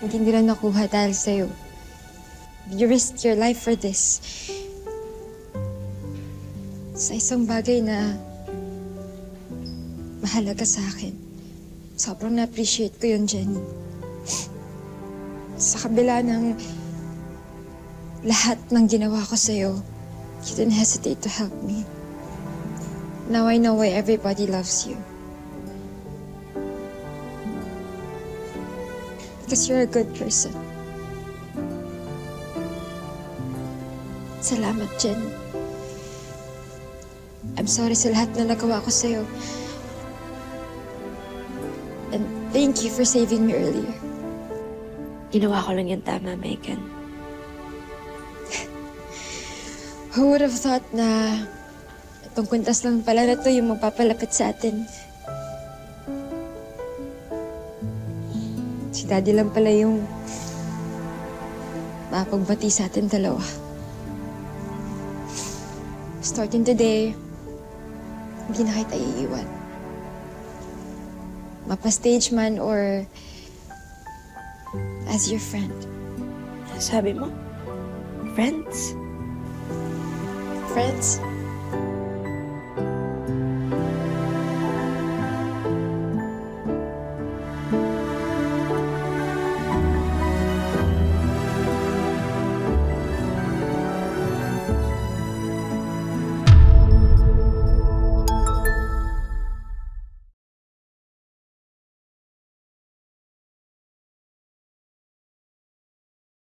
Hindi nila nakuha dahil sa'yo. You risked your life for this. Sa isang bagay na mahalaga sa akin. Sobrang na-appreciate ko yun, Jenny. Sa kabila ng lahat ng ginawa ko sa'yo, you didn't hesitate to help me. Now I know why everybody loves you. Because you're a good person. Salamat, Jenny. I'm sorry sa lahat na nagawa ko sa'yo. And thank you for saving me earlier. Ginawa ko lang yung tama, Megan. Who would have thought na itong kwintas lang pala na to yung magpapalapit sa atin? Si Daddy lang pala yung mapagbati sa atin dalawa. Starting today, hindi na kita iiwan. Mapa-stage man or as your friend. Sabi mo? Friends? Friends?